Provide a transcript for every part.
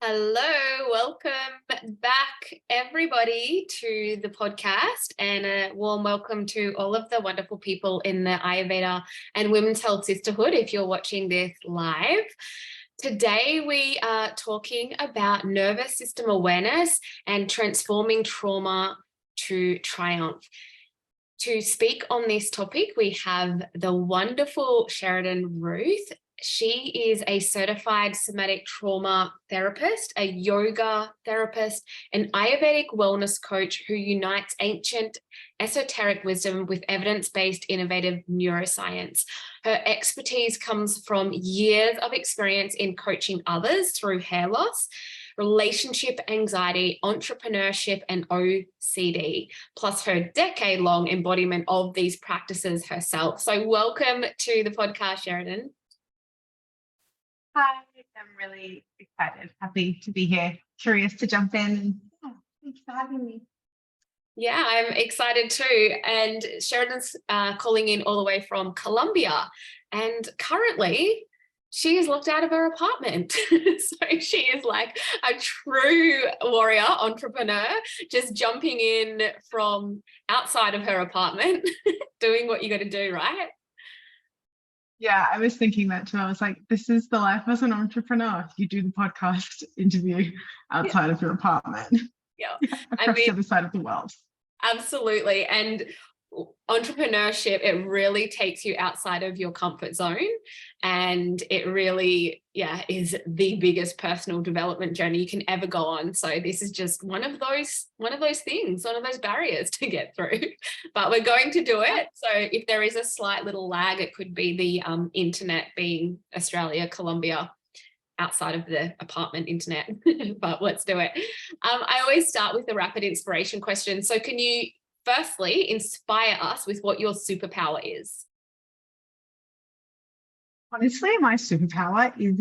Hello, welcome back everybody to the podcast, and a warm welcome to all of the wonderful people in the Ayurveda and Women's Health Sisterhood if you're watching this live. Today we are talking about nervous system awareness and transforming trauma to triumph. To speak on this topic, we have the wonderful Sheridan Ruth. She is a certified somatic trauma therapist, a yoga therapist, an Ayurvedic wellness coach who unites ancient esoteric wisdom with evidence-based innovative neuroscience. Her expertise comes from years of experience in coaching others through hair loss, relationship anxiety, entrepreneurship, and OCD, plus her decade-long embodiment of these practices herself. So welcome to the podcast, Sheridan. Hi, I'm really excited, happy to be here, curious to jump in. Thanks for having me. Yeah, I'm excited too. And Sheridan's calling in all the way from Colombia. And currently, she is locked out of her apartment. So she is like a true warrior entrepreneur, just jumping in from outside of her apartment, doing what you got to do, right? Yeah, I was thinking that too. I was like, this is the life as an entrepreneur. You do the podcast interview outside of your apartment. Yeah. Across the other side of the world. Absolutely. And entrepreneurship, it really takes you outside of your comfort zone, and it really is the biggest personal development journey you can ever go on. So this is just one of those things, one of those barriers to get through, but we're going to do it. So if there is a slight little lag, it could be the internet, being Australia, Colombia, outside of the apartment internet. But let's do it. I always start with the rapid inspiration question. So can you firstly inspire us with what your superpower is? Honestly, my superpower is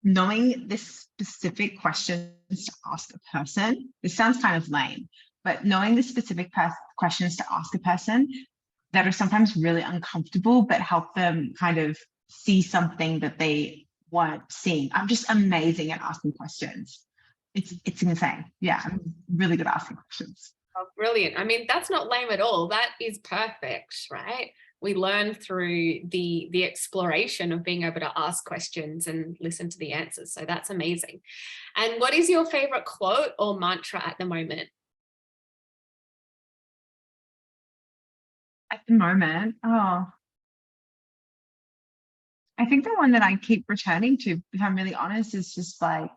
knowing the specific questions to ask a person. This sounds kind of lame, but knowing the specific questions to ask a person that are sometimes really uncomfortable, but help them kind of see something that they weren't seeing. I'm just amazing at asking questions. It's insane. Yeah, I'm really good at asking questions. Oh, brilliant. I mean, that's not lame at all. That is perfect, right? We learn through the exploration of being able to ask questions and listen to the answers. So that's amazing. And what is your favorite quote or mantra at the moment? At the moment, I think the one that I keep returning to, if I'm really honest, is just like,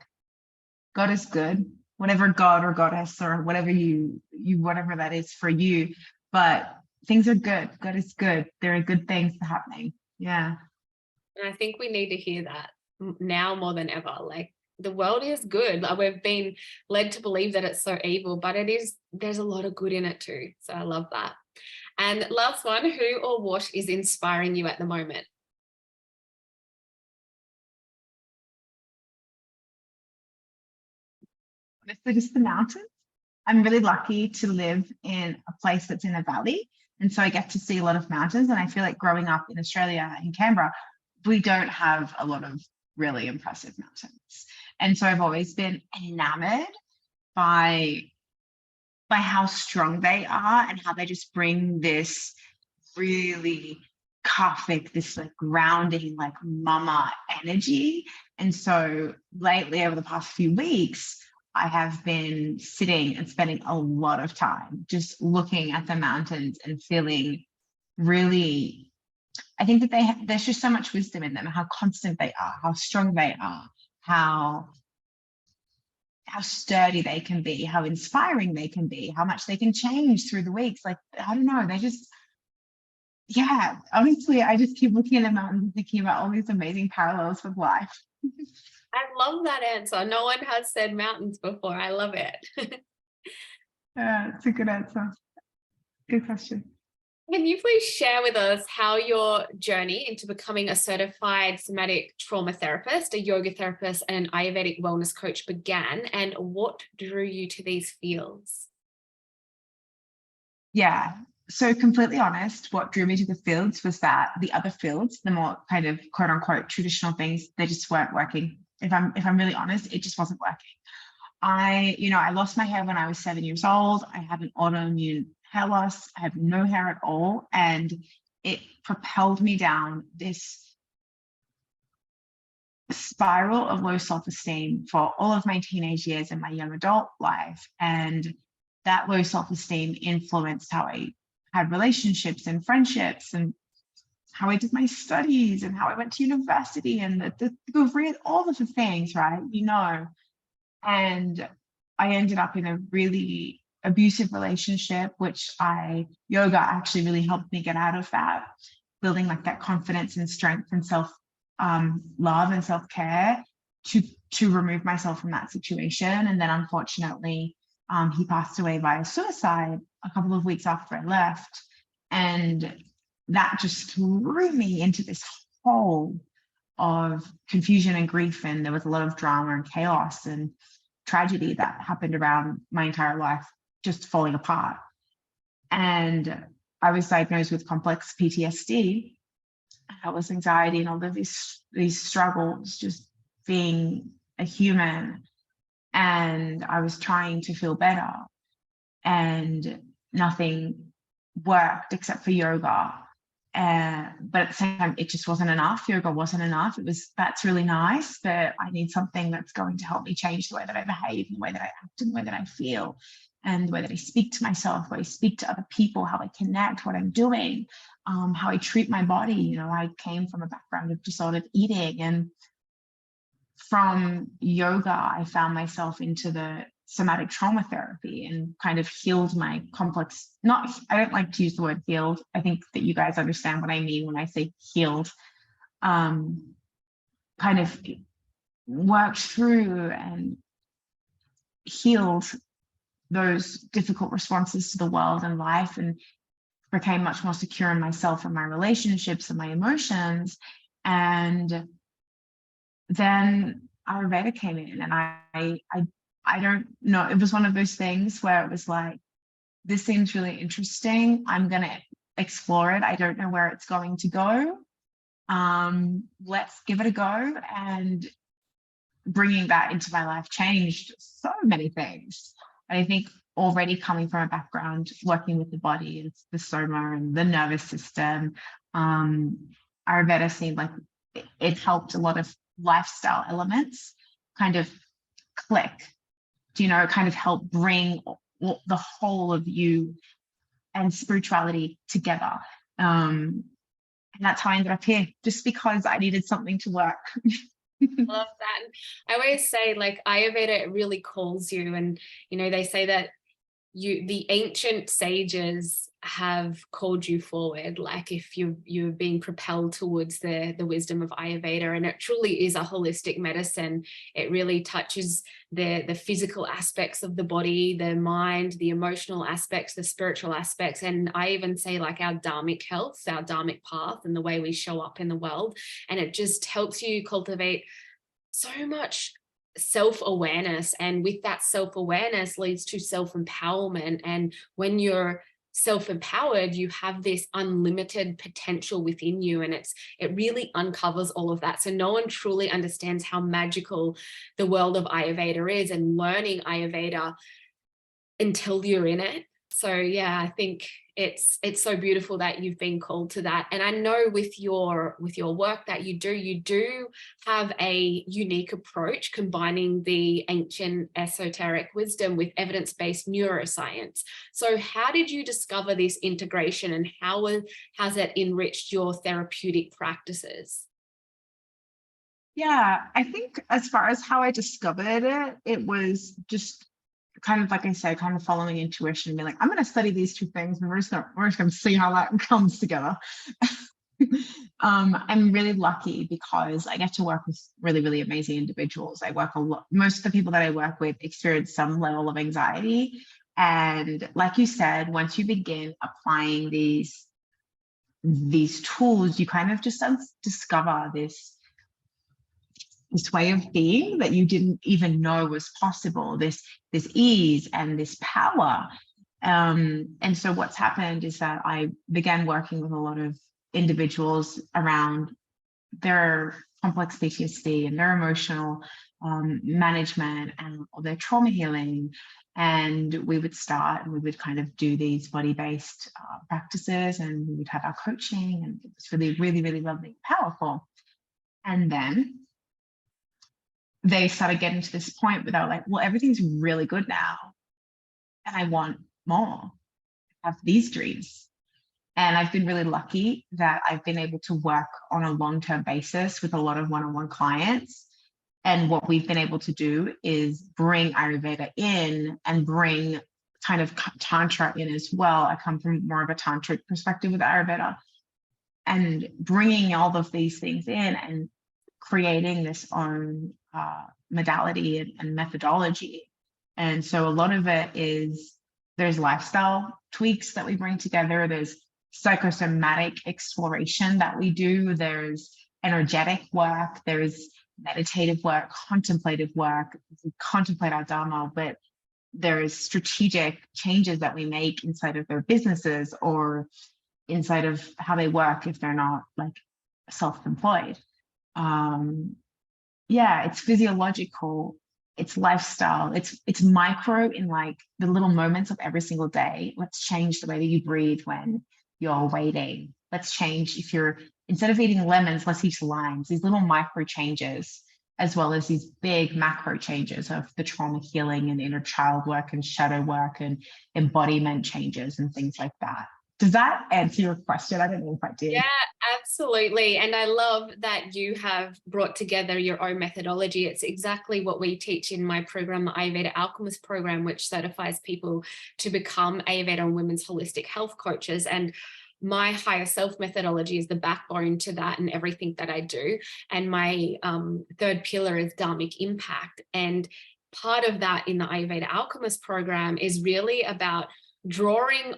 God is good, whatever God or goddess or whatever whatever that is for you. But things are good. God is good. There are good things happening. Yeah. And I think we need to hear that now more than ever. Like, the world is good. We've been led to believe that it's so evil, but there's a lot of good in it too. So I love that. And last one, who or what is inspiring you at the moment? Honestly, just the mountains. I'm really lucky to live in a place that's in a valley. And so I get to see a lot of mountains. And I feel like growing up in Australia, in Canberra, we don't have a lot of really impressive mountains. And so I've always been enamored by how strong they are and how they just bring this really Karthik, this like grounding, like mama energy. And so lately, over the past few weeks, I have been sitting and spending a lot of time just looking at the mountains and feeling really, I think that there's just so much wisdom in them, how constant they are, how strong they are, how sturdy they can be, how inspiring they can be, how much they can change through the weeks. Like, I don't know, they just, yeah, honestly, I just keep looking at the mountains and thinking about all these amazing parallels with life. I love that answer. No one has said mountains before. I love it. Yeah, it's a good answer. Good question. Can you please share with us how your journey into becoming a certified somatic trauma therapist, a yoga therapist, and an Ayurvedic wellness coach began, and what drew you to these fields? Yeah. So completely honest, what drew me to the fields was that the other fields, the more kind of quote unquote traditional things, they just weren't working. if I'm really honest, it just wasn't working. I lost my hair when I was 7 years old. I have an autoimmune hair loss. I have no hair at all. And it propelled me down this spiral of low self-esteem for all of my teenage years and my young adult life. And that low self-esteem influenced how I had relationships and friendships, and how I did my studies, and how I went to university, and all of the things, right? And I ended up in a really abusive relationship, which yoga actually really helped me get out of that, building like that confidence and strength and self love and self-care to remove myself from that situation. And then unfortunately, he passed away via suicide a couple of weeks after I left. And that just threw me into this hole of confusion and grief. And there was a lot of drama and chaos and tragedy that happened around my entire life, just falling apart. And I was diagnosed with complex PTSD, helpless anxiety, and all of these struggles, just being a human. And I was trying to feel better, and nothing worked except for yoga. But at the same time, it just wasn't enough. Yoga wasn't enough. That's really nice, but I need something that's going to help me change the way that I behave, and the way that I act, and the way that I feel, and the way that I speak to myself, the way I speak to other people, how I connect, what I'm doing, how I treat my body. I came from a background of disordered eating, and from yoga, I found myself into the somatic trauma therapy and kind of healed my complex. I don't like to use the word healed. I think that you guys understand what I mean when I say healed. Kind of worked through and healed those difficult responses to the world and life, and became much more secure in myself and my relationships and my emotions. And then Ayurveda came in, and I don't know, it was one of those things where it was like, this seems really interesting. I'm going to explore it. I don't know where it's going to go. Let's give it a go. And bringing that into my life changed so many things. And I think already coming from a background working with the body, it's the soma and the nervous system, Ayurveda seemed like it helped a lot of lifestyle elements kind of click, kind of help bring the whole of you and spirituality together. And that's how I ended up here, just because I needed something to work. Love that. I always say, like, Ayurveda really calls you, and they say that the ancient sages have called you forward, like if you're being propelled towards the wisdom of Ayurveda. And it truly is a holistic medicine. It really touches the physical aspects of the body, the mind, the emotional aspects, the spiritual aspects, and I even say like our dharmic health, our dharmic path, and the way we show up in the world. And it just helps you cultivate so much self-awareness, and with that self-awareness leads to self-empowerment. And when you're self-empowered, you have this unlimited potential within you, and it really uncovers all of that. So no one truly understands how magical the world of Ayurveda is, and learning Ayurveda until you're in it. So yeah, I think it's so beautiful that you've been called to that. And I know with your work that you do have a unique approach, combining the ancient esoteric wisdom with evidence-based neuroscience. So how did you discover this integration, and how has it enriched your therapeutic practices? Yeah, I think as far as how I discovered it, it was just kind of, like I said, kind of following intuition, being like, I'm going to study these two things, and we're just going to see how that comes together. I'm really lucky because I get to work with really, really amazing individuals. I work a lot. Most of the people that I work with experience some level of anxiety. And like you said, once you begin applying these tools, you kind of just discover this way of being that you didn't even know was possible, this ease and this power. And so what's happened is that I began working with a lot of individuals around their complex PTSD and their emotional management and their trauma healing. And we would start and we would kind of do these body-based practices, and we would have our coaching, and it was really, really, really lovely, powerful. And then they started getting to this point where they were like, well, everything's really good now, and I want more. I have these dreams. And I've been really lucky that I've been able to work on a long-term basis with a lot of one-on-one clients. And what we've been able to do is bring Ayurveda in and bring kind of Tantra in as well. I come from more of a tantric perspective with Ayurveda, and bringing all of these things in and creating this own modality and methodology. And so a lot of it is, there's lifestyle tweaks that we bring together. There's psychosomatic exploration that we do. There's energetic work. There's meditative work, contemplative work. We contemplate our Dharma, but there's strategic changes that we make inside of their businesses or inside of how they work if they're not like self-employed. Yeah, it's physiological, it's lifestyle, it's micro in like the little moments of every single day. Let's change the way that you breathe when you're waiting. Let's change, if you're, instead of eating lemons, let's eat limes. These little micro changes, as well as these big macro changes of the trauma healing and inner child work and shadow work and embodiment changes and things like that. Does that answer your question? I don't know if I did. Yeah, absolutely. And I love that you have brought together your own methodology. It's exactly what we teach in my program, the Ayurveda Alchemist program, which certifies people to become Ayurveda and women's holistic health coaches. And my higher self methodology is the backbone to that and everything that I do. And my third pillar is dharmic impact. And part of that in the Ayurveda Alchemist program is really about drawing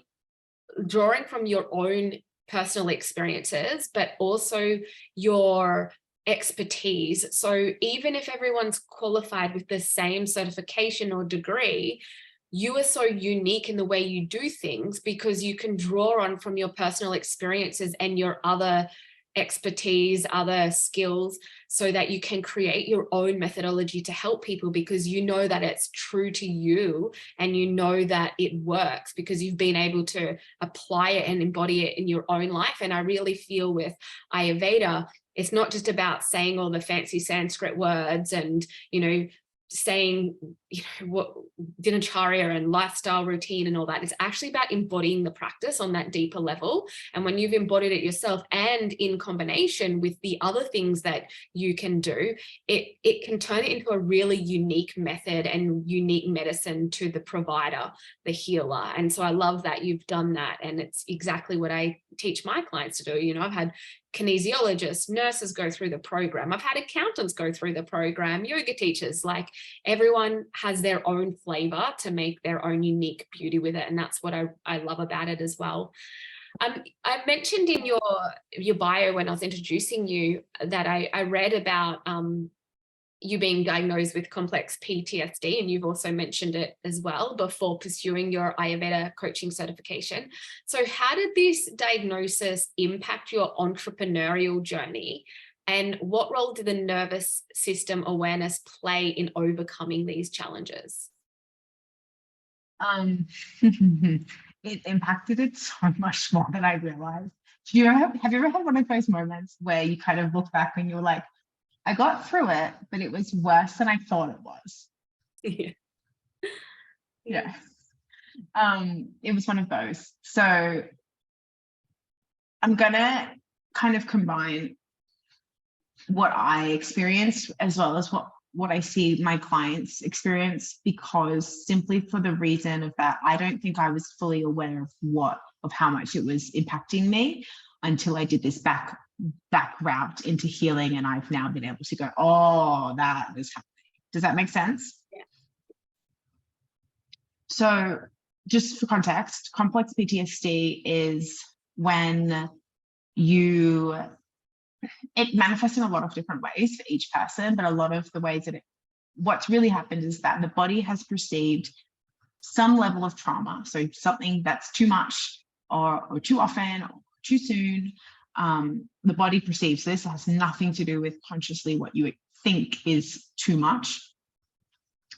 from your own personal experiences, but also your expertise. So even if everyone's qualified with the same certification or degree, you are so unique in the way you do things because you can draw on from your personal experiences and your other expertise, other skills, so that you can create your own methodology to help people because you know that it's true to you and you know that it works because you've been able to apply it and embody it in your own life. And I really feel with Ayurveda, it's not just about saying all the fancy Sanskrit words and, you know, saying, you know, what dinacharya and lifestyle routine and all that. It's actually about embodying the practice on that deeper level. And when you've embodied it yourself and in combination with the other things that you can do, it can turn it into a really unique method and unique medicine to the provider, the healer. And so I love that you've done that. And it's exactly what I teach my clients to do. You know, I've had kinesiologists, nurses go through the program. I've had accountants go through the program, yoga teachers, like everyone has their own flavor to make their own unique beauty with it. And that's what I love about it as well. I mentioned in your bio when I was introducing you that I read about you being diagnosed with complex PTSD, and you've also mentioned it as well before pursuing your Ayurveda coaching certification. So how did this diagnosis impact your entrepreneurial journey? And what role did the nervous system awareness play in overcoming these challenges? It impacted it so much more than I realized. Have you ever had one of those moments where you kind of look back and you're like, I got through it, but it was worse than I thought it was. Yeah. It was one of those. So I'm gonna kind of combine what I experienced as well as what I see my clients experience, because simply for the reason of that, I don't think I was fully aware of how much it was impacting me until I did this back route into healing, and I've now been able to go, oh, that is happening. Does that make sense? Yeah. So just for context, complex PTSD is when it manifests in a lot of different ways for each person, but a lot of the ways that what's really happened is that the body has perceived some level of trauma. So something that's too much or too often or too soon, the body perceives this. It has nothing to do with consciously what you think is too much.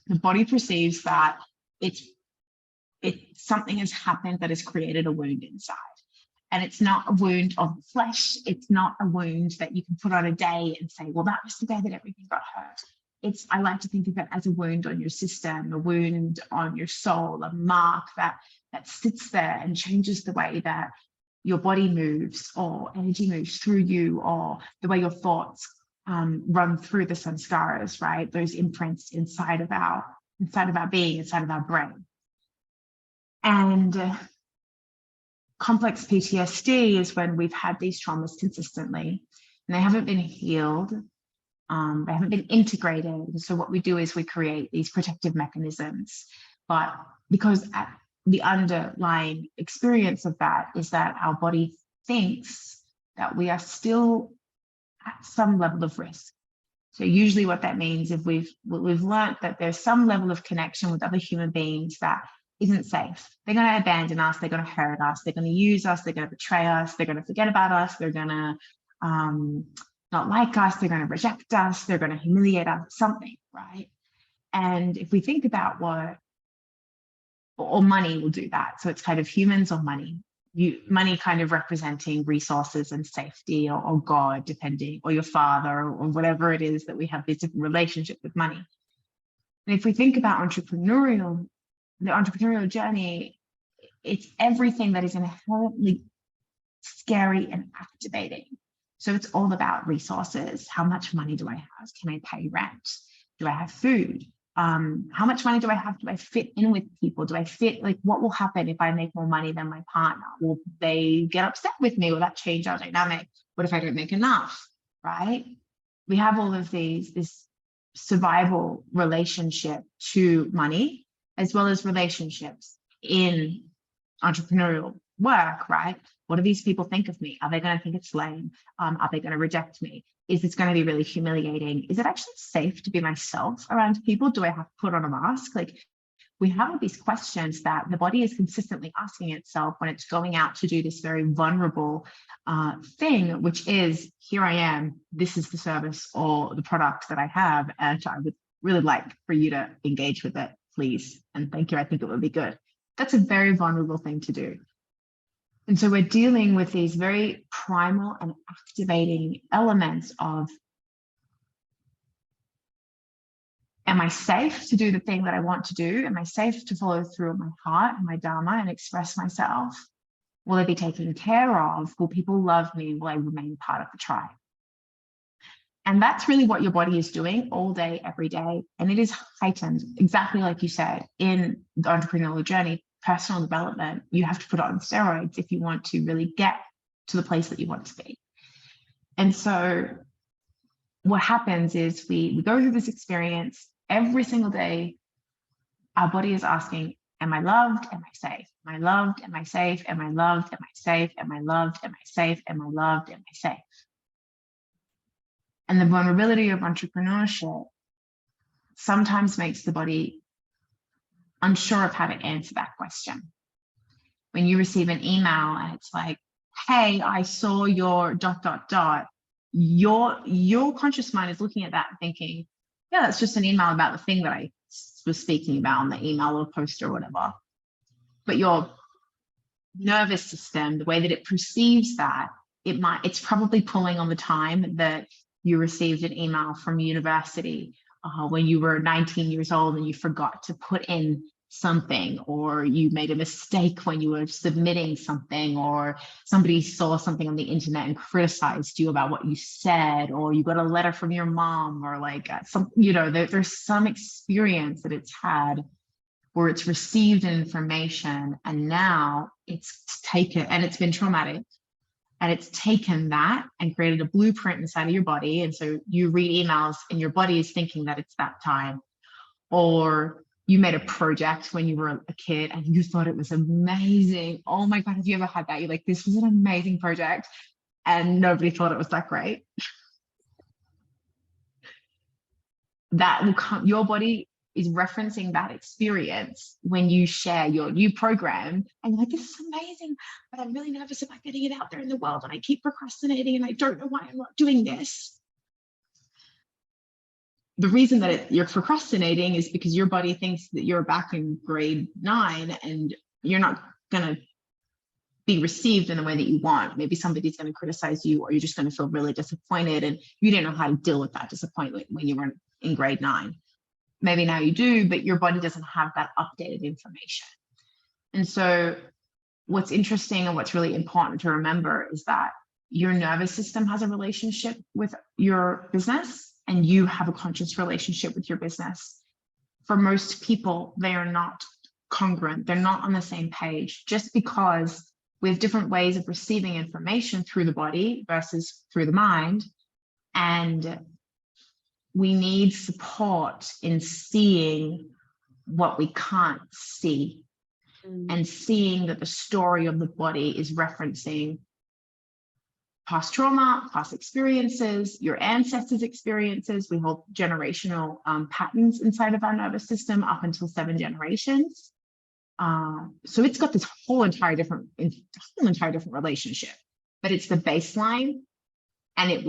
The body perceives that something has happened that has created a wound inside. And it's not a wound of the flesh. It's not a wound that you can put on a day and say, well, that was the day that everything got hurt. I like to think of it as a wound on your system, a wound on your soul, a mark that sits there and changes the way that your body moves, or energy moves through you, or the way your thoughts run through the samskaras, right? Those imprints inside of our being, inside of our brain. And complex PTSD is when we've had these traumas consistently and they haven't been healed, they haven't been integrated. And so what we do is we create these protective mechanisms. But because the underlying experience of that is that our body thinks that we are still at some level of risk. So usually what that means is we've learned that there's some level of connection with other human beings that isn't safe. They're going to abandon us. They're going to hurt us. They're going to use us. They're going to betray us. They're going to forget about us. They're going to not like us. They're going to reject us. They're going to humiliate us, something, right? And if we think about or money will do that. So it's kind of humans or money. Money kind of representing resources and safety, or God, depending, or your father, or whatever it is that we have this different relationship with money. And if we think about the entrepreneurial journey, it's everything that is inherently scary and activating. So it's all about resources. How much money do I have? Can I pay rent? Do I have food? How much money do I have? Do I fit in with people? Do I fit, like, what will happen if I make more money than my partner? Will they get upset with me? Will that change our dynamic? What if I don't make enough, right? We have all of this survival relationship to money, as well as relationships in entrepreneurial work, right? What do these people think of me? Are they going to think it's lame? Are they going to reject me? Is this going to be really humiliating? Is it actually safe to be myself around people? Do I have to put on a mask? Like, we have all these questions that the body is consistently asking itself when it's going out to do this very vulnerable thing, which is, here I am, this is the service or the product that I have, and I would really like for you to engage with it, please. And thank you, I think it would be good. That's a very vulnerable thing to do. And so we're dealing with these very primal and activating elements of, am I safe to do the thing that I want to do? Am I safe to follow through on my heart and my dharma and express myself? Will I be taken care of? Will people love me? Will I remain part of the tribe? And that's really what your body is doing all day, every day. And it is heightened, exactly like you said, in the entrepreneurial journey, personal development. You have to put it on steroids if you want to really get to the place that you want to be. And so what happens is we go through this experience every single day. Our body is asking, am I loved? Am I safe? Am I loved? Am I safe? Am I loved? Am I safe? Am I loved? Am I safe? Am I loved? Am I safe? And the vulnerability of entrepreneurship sometimes makes the body unsure of how to answer that question. When you receive an email and it's like, hey, I saw your ... Your conscious mind is looking at that and thinking, yeah, that's just an email about the thing that I was speaking about on the email or post or whatever. But your nervous system, the way that it perceives that, it's probably pulling on the time that you received an email from university when you were 19 years old and you forgot to put in something, or you made a mistake when you were submitting something, or somebody saw something on the internet and criticized you about what you said, or you got a letter from your mom, or like some, there's some experience that it's had where it's received information and now it's taken, and it's been traumatic, and it's taken that and created a blueprint inside of your body. And so you read emails and your body is thinking that it's that time. Or you made a project when you were a kid and you thought it was amazing. Oh my God, have you ever had that? You're like, this was an amazing project, and nobody thought it was that great. That will come, your body is referencing that experience when you share your new program, and you're like, this is amazing, but I'm really nervous about getting it out there in the world, and I keep procrastinating, and I don't know why I'm not doing this. The reason that you're procrastinating is because your body thinks that you're back in grade 9 and you're not going to be received in the way that you want. Maybe somebody's going to criticize you, or you're just going to feel really disappointed, and you didn't know how to deal with that disappointment when you were in grade 9. Maybe now you do, but your body doesn't have that updated information. And so what's interesting and what's really important to remember is that your nervous system has a relationship with your business, and you have a conscious relationship with your business. For most people, they are not congruent. They're not on the same page, just because we have different ways of receiving information through the body versus through the mind. And we need support in seeing what we can't see, and seeing that the story of the body is referencing past trauma, past experiences, your ancestors' experiences. We hold generational patterns inside of our nervous system up until 7 generations. So it's got this whole entire different relationship, but it's the baseline, and it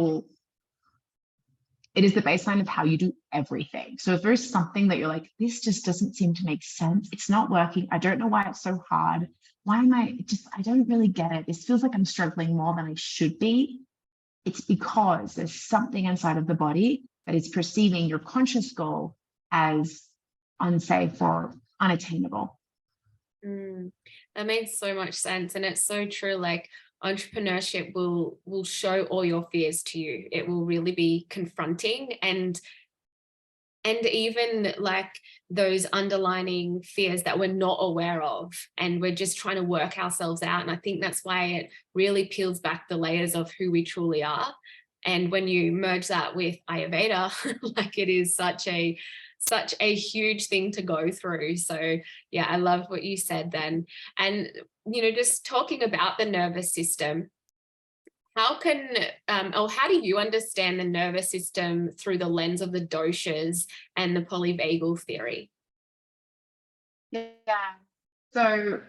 is the baseline of how you do everything. So if there's something that you're like, this just doesn't seem to make sense, it's not working, I don't know why it's so hard, why am I don't really get it, this feels like I'm struggling more than I should be, it's because there's something inside of the body that is perceiving your conscious goal as unsafe or unattainable. That makes so much sense. And it's so true. Like, entrepreneurship will show all your fears to you. It will really be confronting, and even like those underlining fears that we're not aware of, and we're just trying to work ourselves out. And I think that's why it really peels back the layers of who we truly are. And when you merge that with Ayurveda, like, it is such a huge thing to go through. So yeah, I love what you said then. And, just talking about the nervous system, how do you understand the nervous system through the lens of the doshas and the polyvagal theory? Yeah. So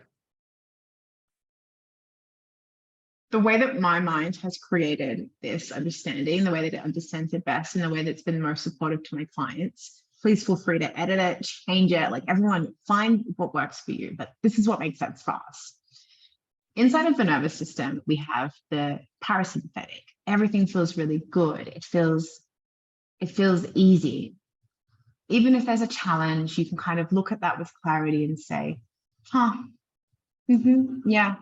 the way that my mind has created this understanding, the way that it understands it best, and the way that's been most supportive to my clients, please feel free to edit it, change it, like, everyone find what works for you, but this is what makes sense for us. Inside of the nervous system, we have the parasympathetic. Everything feels really good. It feels easy. Even if there's a challenge, you can kind of look at that with clarity and say, yeah,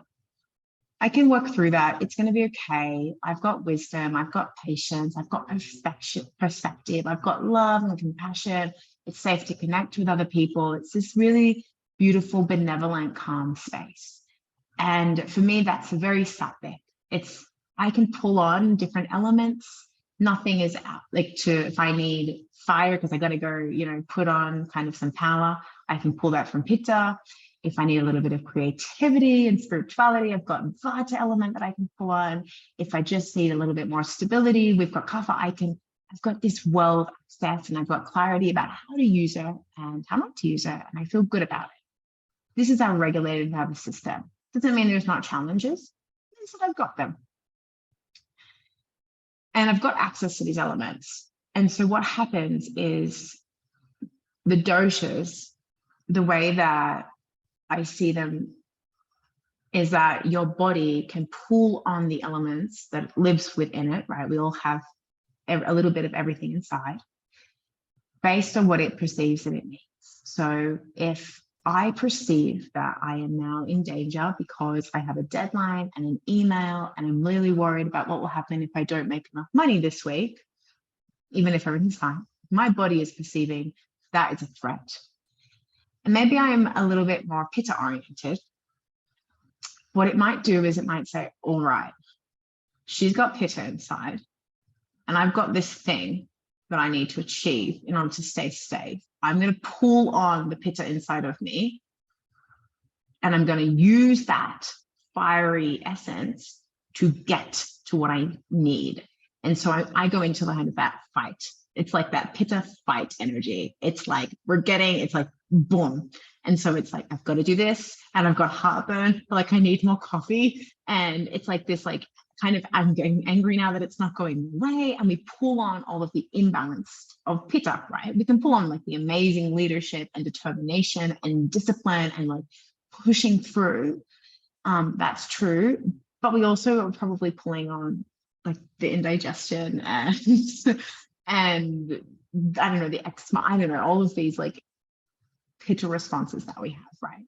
I can work through that. It's going to be okay. I've got wisdom. I've got patience. I've got perspective. I've got love and compassion. It's safe to connect with other people. It's this really beautiful, benevolent, calm space. And for me, that's a very sattvic. I can pull on different elements. Nothing is out, if I need fire because I got to go, put on kind of some power, I can pull that from Pitta. If I need a little bit of creativity and spirituality, I've got Vata element that I can pull on. If I just need a little bit more stability, we've got Kapha. I've got this world of access, and I've got clarity about how to use it and how not to use it, and I feel good about it. This is our regulated nervous system. Doesn't mean there's not challenges. It means that I've got them. And I've got access to these elements. And so what happens is the doshas, the way that I see them is that your body can pull on the elements that lives within it, right? We all have a little bit of everything inside based on what it perceives that it needs. So if I perceive that I am now in danger because I have a deadline and an email, and I'm really worried about what will happen if I don't make enough money this week, even if everything's fine, my body is perceiving that is a threat. And maybe I'm a little bit more Pitta oriented. What it might do is it might say, all right, she's got Pitta inside, and I've got this thing that I need to achieve in order to stay safe. I'm going to pull on the Pitta inside of me, and I'm going to use that fiery essence to get to what I need. And so I go into the kind of that fight it's like that pitta fight energy. It's like it's like boom. And so it's like, I've got to do this, and I've got heartburn, like I need more coffee. And it's like this, like kind of, I'm getting angry now that it's not going away. And we pull on all of the imbalance of pitta, right? We can pull on like the amazing leadership and determination and discipline and like pushing through. That's true. But we also are probably pulling on like the indigestion and and I don't know, the eczema, I don't know, all of these like pitta responses that we have, right?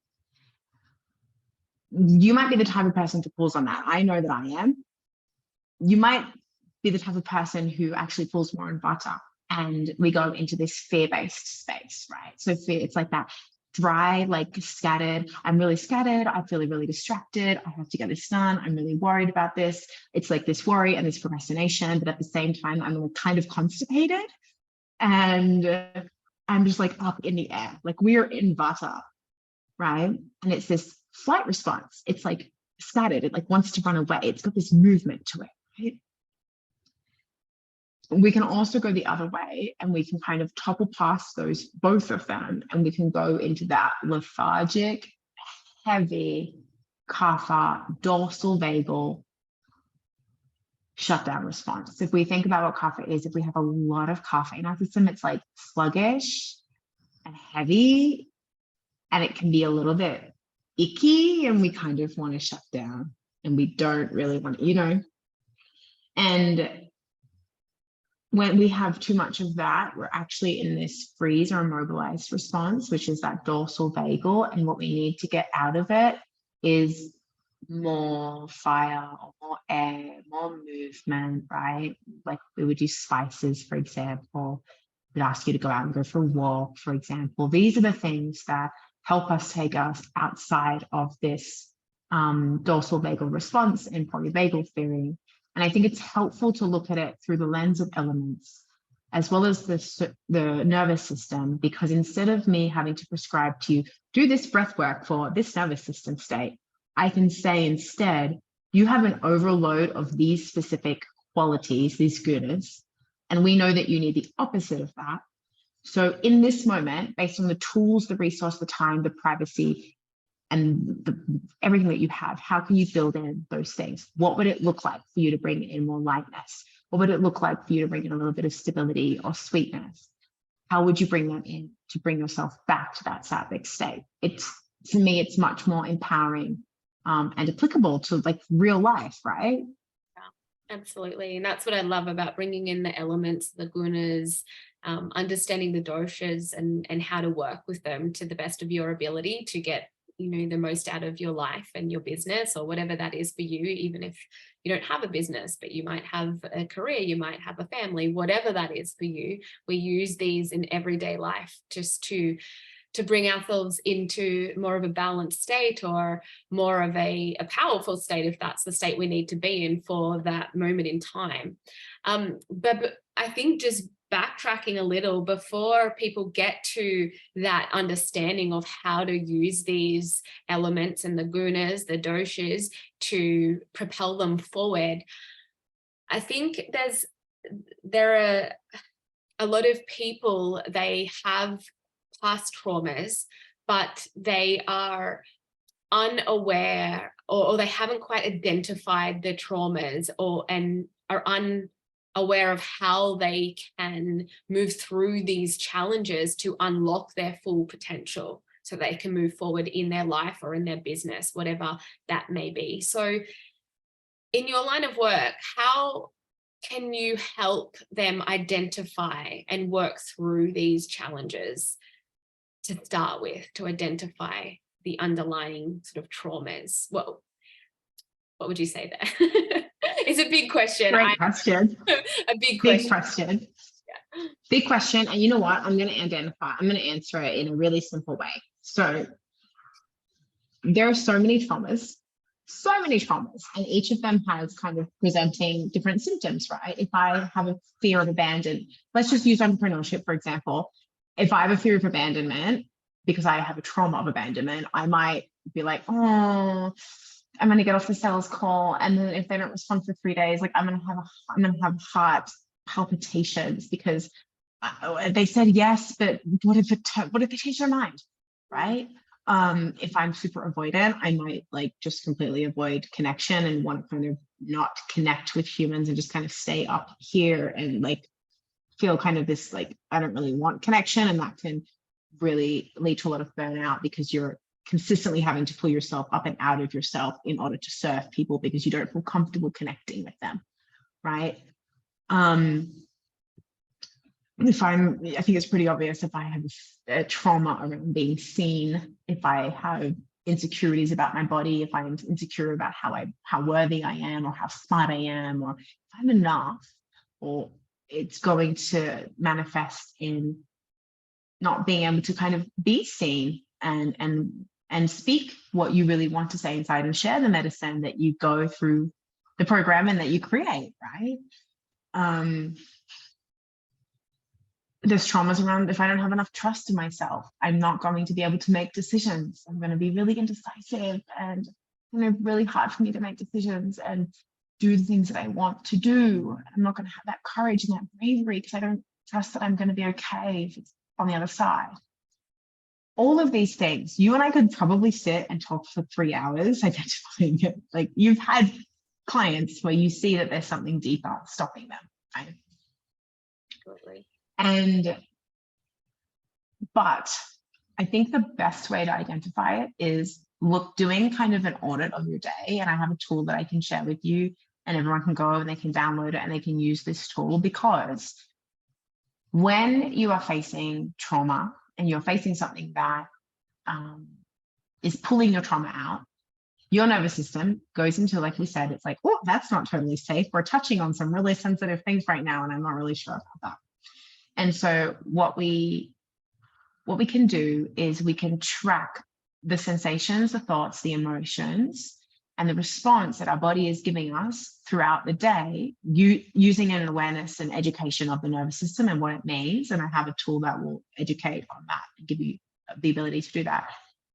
You might be the type of person who pulls on that. I know that I am. You might be the type of person who actually pulls more on vata, and we go into this fear-based space, right? So fear, it's like that dry, like scattered. I'm really scattered. I feel really distracted. I have to get this done. I'm really worried about this. It's like this worry and this procrastination, but at the same time, I'm kind of constipated, and I'm just like up in the air. Like we are in vata, right? And it's this flight response. It's like scattered. It like wants to run away. It's got this movement to it, right? We can also go the other way, and we can kind of topple past those, both of them, and we can go into that lethargic, heavy kapha, dorsal vagal shutdown response. If we think about what kapha is, if we have a lot of kapha in our system, it's like sluggish and heavy, and it can be a little bit icky, and we kind of want to shut down, and we don't really want, and when we have too much of that, we're actually in this freeze or immobilized response, which is that dorsal vagal. And what we need to get out of it is more fire, or more air, more movement, right? Like we would use spices, for example. We'd ask you to go out and go for a walk, for example. These are the things that help us take us outside of this dorsal vagal response in polyvagal theory. And I think it's helpful to look at it through the lens of elements, as well as the nervous system, because instead of me having to prescribe to you, do this breath work for this nervous system state, I can say instead, you have an overload of these specific qualities, these gunas, and we know that you need the opposite of that. So in this moment, based on the tools, the resource, the time, the privacy, and everything that you have, how can you build in those things? What would it look like for you to bring in more lightness? What would it look like for you to bring in a little bit of stability or sweetness? How would you bring that in to bring yourself back to that sattvic state? For me, it's much more empowering and applicable to like real life, right? Yeah, absolutely. And that's what I love about bringing in the elements, the gunas, understanding the doshas and how to work with them to the best of your ability to get the most out of your life and your business, or whatever that is for you. Even if you don't have a business, but you might have a career, you might have a family, whatever that is for you, we use these in everyday life just to bring ourselves into more of a balanced state, or more of a powerful state, if that's the state we need to be in for that moment in time. But I think just backtracking a little before people get to that understanding of how to use these elements and the gunas, the doshas, to propel them forward. I think there are a lot of people, they have past traumas, but they are unaware, or they haven't quite identified the traumas, and are unaware of how they can move through these challenges to unlock their full potential, so they can move forward in their life or in their business, whatever that may be. So in your line of work, how can you help them identify and work through these challenges to start with, to identify the underlying sort of traumas? What would you say there? It's a big question. Great question. A big question. Big question. Yeah. Big question. And you know what? I'm going to answer it in a really simple way. So there are so many traumas, and each of them has kind of presenting different symptoms, right? If I have a fear of abandonment, let's just use entrepreneurship, for example. If I have a fear of abandonment because I have a trauma of abandonment, I might be like, oh, I'm going to get off the sales call, and then if they don't respond for 3 days, like I'm going to have heart palpitations because they said yes, but what if they change their mind, right? If I'm super avoidant, I might like just completely avoid connection and want to kind of not connect with humans and just kind of stay up here and like feel kind of this like I don't really want connection, and that can really lead to a lot of burnout because you're consistently having to pull yourself up and out of yourself in order to serve people because you don't feel comfortable connecting with them, right? I think it's pretty obvious if I have a trauma around being seen, if I have insecurities about my body, if I'm insecure about how worthy I am or how smart I am, or if I'm enough, or it's going to manifest in not being able to kind of be seen and speak what you really want to say inside and share the medicine that you go through the program and that you create, right? There's traumas around if I don't have enough trust in myself, I'm not going to be able to make decisions. I'm going to be really indecisive and really hard for me to make decisions and do the things that I want to do. I'm not going to have that courage and that bravery because I don't trust that I'm going to be okay if it's on the other side. All of these things, you and I could probably sit and talk for 3 hours identifying it. Like you've had clients where you see that there's something deeper stopping them, right? Absolutely. But I think the best way to identify it is doing kind of an audit of your day. And I have a tool that I can share with you, and everyone can go and they can download it and they can use this tool, because when you are facing trauma and you're facing something that is pulling your trauma out, your nervous system goes into, like we said, it's like, oh, that's not totally safe. We're touching on some really sensitive things right now, and I'm not really sure about that. And so what we can do is we can track the sensations, the thoughts, the emotions, and the response that our body is giving us throughout the day, using an awareness and education of the nervous system and what it means. And I have a tool that will educate on that and give you the ability to do that.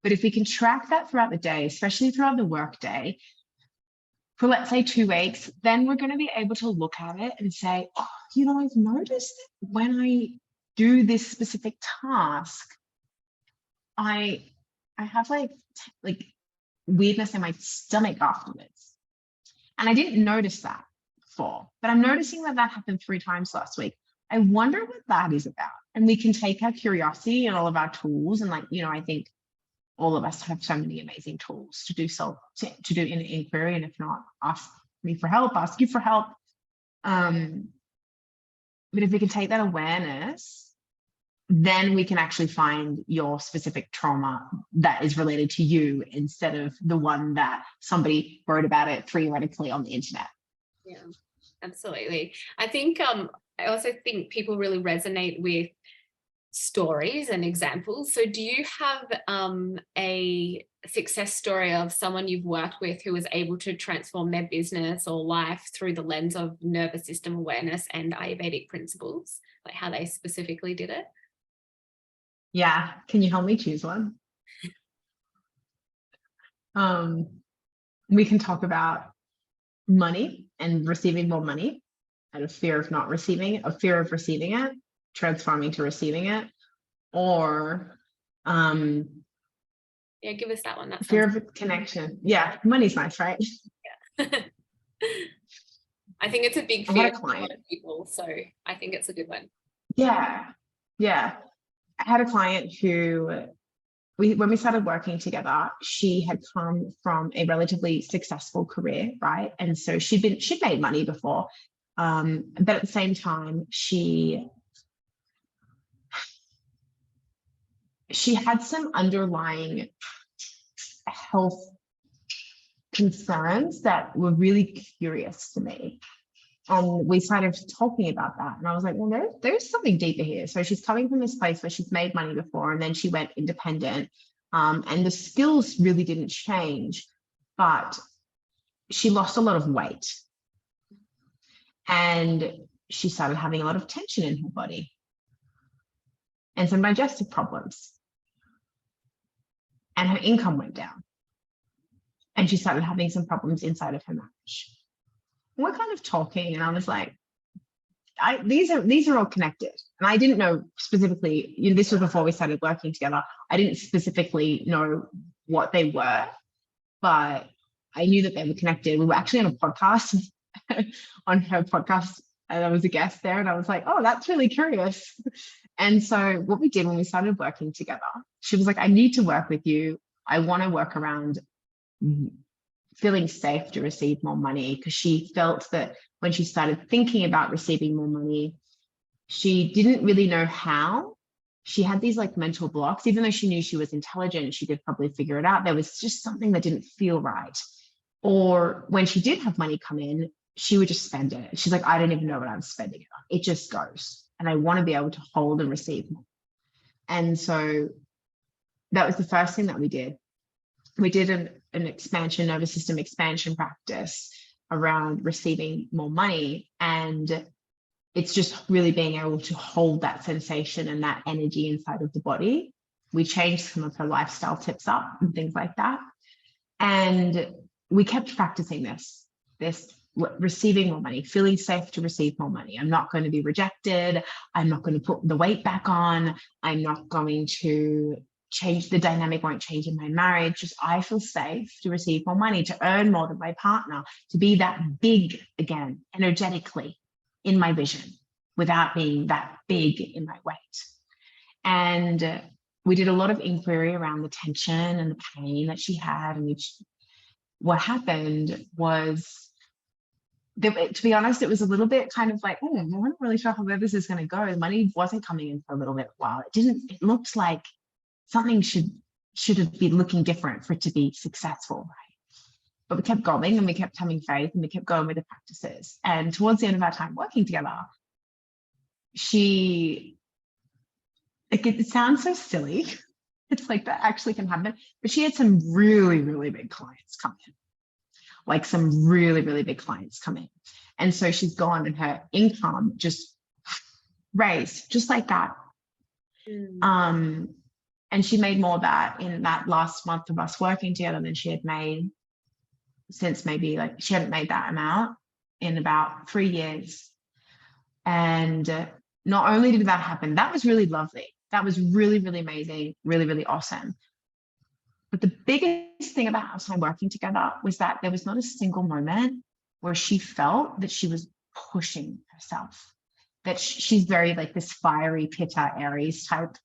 But if we can track that throughout the day, especially throughout the work day, for let's say 2 weeks, then we're going to be able to look at it and say, oh, I've noticed that when I do this specific task, I have like weirdness in my stomach afterwards. And I didn't notice that before, but I'm noticing that happened 3 times last week. I wonder what that is about. And we can take our curiosity and all of our tools and I think all of us have so many amazing tools to do an inquiry, and if not, ask me for help, ask you for help. But if we can take that awareness, then we can actually find your specific trauma that is related to you instead of the one that somebody wrote about it theoretically on the internet. Yeah, absolutely. I think I also think people really resonate with stories and examples. So do you have a success story of someone you've worked with who was able to transform their business or life through the lens of nervous system awareness and Ayurvedic principles, like how they specifically did it? Yeah. Can you help me choose one? We can talk about money and receiving more money, and a fear of not receiving it, a fear of receiving it, transforming to receiving it, or yeah, give us that one. That fear of connection. Yeah, money's nice, right? Yeah. I think it's a big fear for a lot of people, so I think it's a good one. Yeah. I had a client who when we started working together, she had come from a relatively successful career, right? And so she'd made money before, but at the same time, she had some underlying health concerns that were really curious to me. And we started talking about that. And I was like, well, there's something deeper here. So she's coming from this place where she's made money before, and then she went independent. And the skills really didn't change, but she lost a lot of weight. And she started having a lot of tension in her body and some digestive problems. And her income went down. And she started having some problems inside of her marriage. We're kind of talking, and I was like, these are all connected. And I didn't know specifically, this was before we started working together. I didn't specifically know what they were, but I knew that they were connected. We were actually on a podcast, on her podcast, and I was a guest there, and I was like, oh, that's really curious. And so what we did when we started working together, she was like, I need to work with you. I want to work around feeling safe to receive more money, because she felt that when she started thinking about receiving more money, she didn't really know how. She had these like mental blocks. Even though she knew she was intelligent, she could probably figure it out, there was just something that didn't feel right. Or when she did have money come in, she would just spend it. She's like, I don't even know what I'm spending it on. It just goes. And I want to be able to hold and receive more. And so that was the first thing that we did. We did an nervous system expansion practice around receiving more money. And it's just really being able to hold that sensation and that energy inside of the body. We changed some of her lifestyle tips up and things like that. And we kept practicing this receiving more money, feeling safe to receive more money. I'm not going to be rejected. I'm not going to put the weight back on. I'm not going to change, the dynamic won't change in my marriage. Just I feel safe to receive more money, to earn more than my partner, to be that big again, energetically in my vision, without being that big in my weight. And we did a lot of inquiry around the tension and the pain that she had. And what happened was, to be honest, it was a little bit kind of like, oh, I'm not really sure how this is going to go. The money wasn't coming in for a little bit while. It looked like something should have been looking different for it to be successful, right? But we kept going, and we kept having faith, and we kept going with the practices. And towards the end of our time working together, it sounds so silly. It's like that actually can happen. But she had some really, really big clients come in. Like some really, really big clients come in. And so she's gone, and her income just raised just like that. And she made more of that in that last month of us working together than she had made since, maybe like she hadn't made that amount in about 3 years. And not only did that happen, that was really lovely. That was really, really amazing, really, really awesome. But the biggest thing about our time working together was that there was not a single moment where she felt that she was pushing herself, that she's very like this fiery Pitta Aries type.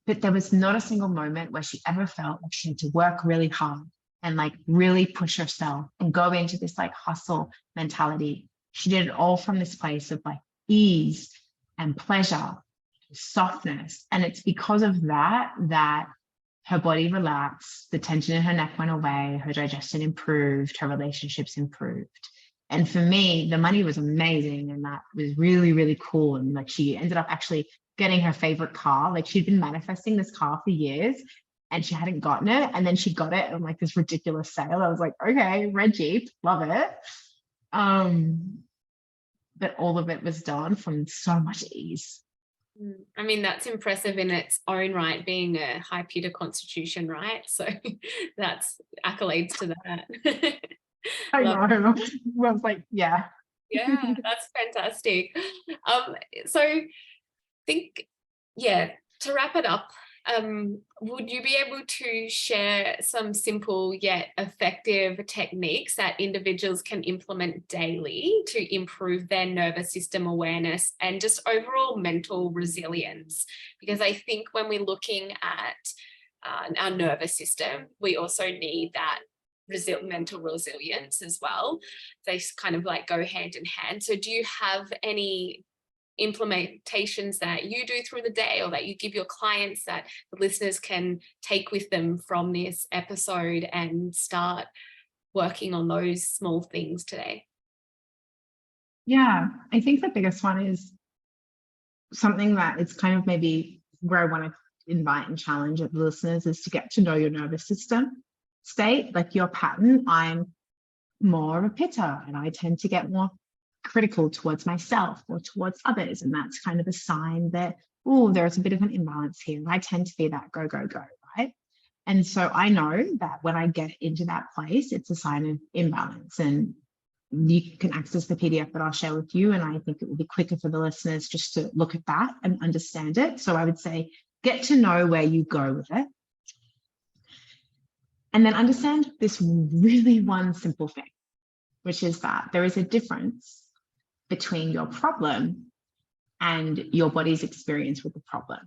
But there was not a single moment where she ever felt like she had to work really hard and like really push herself and go into this like hustle mentality. She did it all from this place of like ease and pleasure, softness. And it's because of that her body relaxed, the tension in her neck went away, her digestion improved, her relationships improved. And for me, the money was amazing, and that was really, really cool. And like she ended up actually getting her favorite car. Like she'd been manifesting this car for years and she hadn't gotten it. And then she got it on like this ridiculous sale. I was like, okay, red Jeep, love it. But all of it was done from so much ease. I mean, that's impressive in its own right, being a high Pitta constitution, right? So that's accolades to that. I know. I was like, yeah. Yeah, that's fantastic. So I think, to wrap it up, would you be able to share some simple yet effective techniques that individuals can implement daily to improve their nervous system awareness and just overall mental resilience? Because I think when we're looking at our nervous system, we also need that mental resilience as well. They kind of like go hand in hand. So do you have any implementations that you do through the day or that you give your clients that the listeners can take with them from this episode and start working on those small things today? Yeah, I think the biggest one is something that it's kind of maybe where I want to invite and challenge the listeners is to get to know your nervous system state, like your pattern. I'm more of a Pitta, and I tend to get more critical towards myself or towards others, and that's kind of a sign that, oh, there's a bit of an imbalance here. I tend to be that go, right? And so I know that when I get into that place, it's a sign of imbalance. And you can access the PDF that I'll share with you. And I think it will be quicker for the listeners just to look at that and understand it. So I would say, get to know where you go with it. And then understand this really one simple thing, which is that there is a difference between your problem and your body's experience with the problem.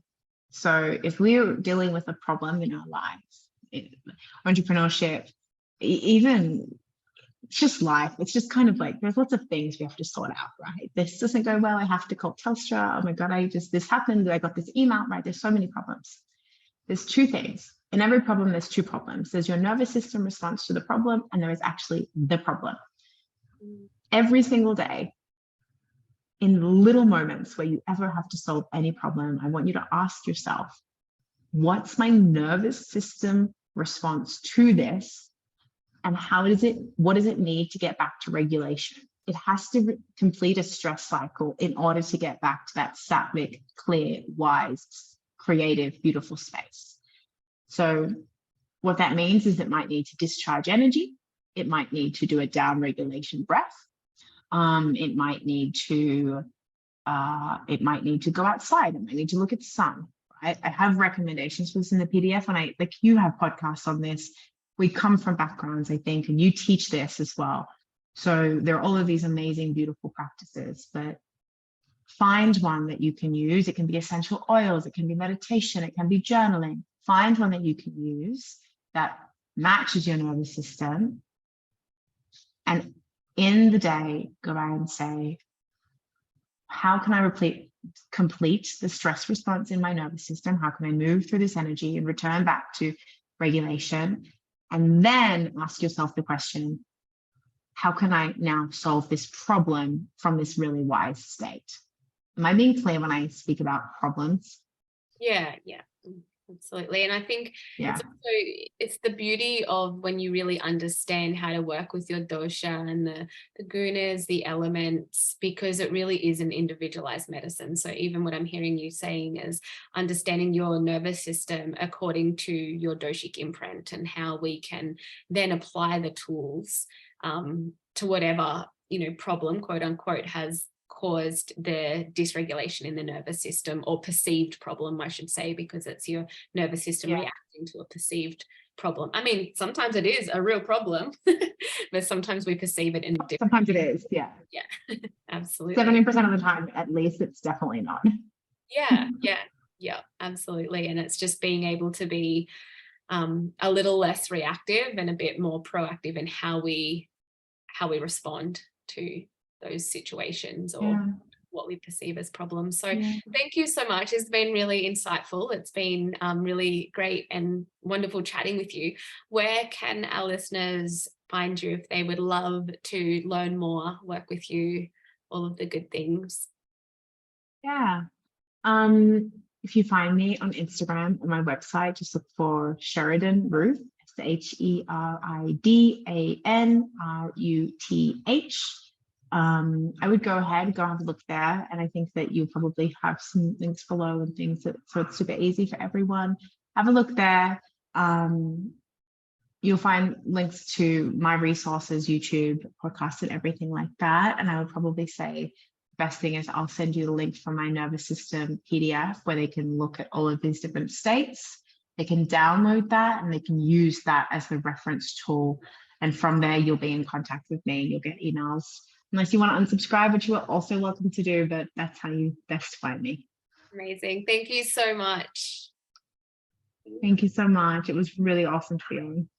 So if we're dealing with a problem in our lives, in entrepreneurship, even it's just life, it's just kind of like there's lots of things we have to sort out, right? This doesn't go well, I have to call Telstra. Oh my God, this happened, I got this email, right? There's so many problems. There's two things. In every problem, there's two problems. There's your nervous system response to the problem, and there is actually the problem. Every single day, in little moments where you ever have to solve any problem, I want you to ask yourself, what's my nervous system response to this? And what does it need to get back to regulation? It has to complete a stress cycle in order to get back to that sattvic, clear, wise, creative, beautiful space. So what that means is it might need to discharge energy. It might need to do a down regulation breath. It might need to go outside. It might need to look at the sun. Right? I have recommendations for this in the PDF, and you have podcasts on this. We come from backgrounds, I think, and you teach this as well. So there are all of these amazing, beautiful practices, but find one that you can use. It can be essential oils, it can be meditation, it can be journaling. Find one that you can use that matches your nervous system. And in the day, go out and say, how can I complete the stress response in my nervous system? How can I move through this energy and return back to regulation? And then ask yourself the question, how can I now solve this problem from this really wise state? Am I being clear when I speak about problems? Yeah, absolutely. And I think it's the beauty of when you really understand how to work with your dosha and the gunas, the elements, because it really is an individualized medicine. So even what I'm hearing you saying is understanding your nervous system according to your doshic imprint, and how we can then apply the tools to whatever, problem, quote unquote, has caused the dysregulation in the nervous system, or perceived problem, I should say, because it's your nervous system reacting to a perceived problem. I mean, sometimes it is a real problem, but sometimes we perceive it in a different. Sometimes it is, yeah, absolutely. 70% of the time, at least, it's definitely not. Yeah, absolutely. And it's just being able to be a little less reactive and a bit more proactive in how we respond to those situations or what we perceive as problems. So thank you so much. It's been really insightful. It's been really great and wonderful chatting with you. Where can our listeners find you if they would love to learn more, work with you, all of the good things? If you find me on Instagram or my website, just look for Sheridan Ruth, SHERIDANRUTH. I would go have a look there, and I think that you'll probably have some links below and things so it's super easy for everyone. Have a look there. You'll find links to my resources, YouTube, podcasts, and everything like that. And I would probably say the best thing is I'll send you the link from my nervous system PDF where they can look at all of these different states. They can download that and they can use that as the reference tool. And from there, you'll be in contact with me and you'll get emails. Unless you want to unsubscribe, which you are also welcome to do, but that's how you best find me. Amazing. Thank you so much. Thank you so much. It was really awesome feeling.